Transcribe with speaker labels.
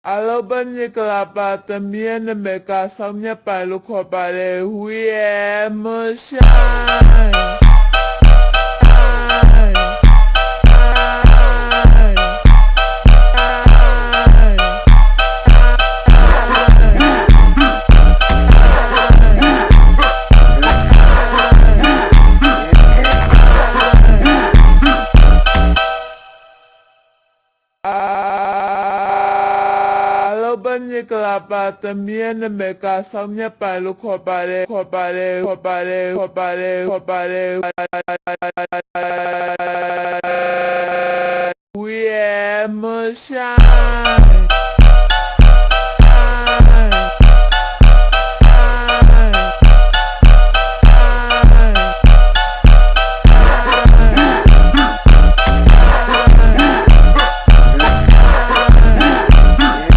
Speaker 1: အားလုံးပဲမင်္ဂလာပါသမီးရဲ့နာမည်ကဆောင်းမြတ်ပိုင်လို့ခေါ်ပါတယ် We are Moonshineဘယ်နေကလာပါသမီးရဲ့နာမည်ကဆောင်းမြတ်ပိုင်လို့ခေါ်ပါတယ်We are Moonshine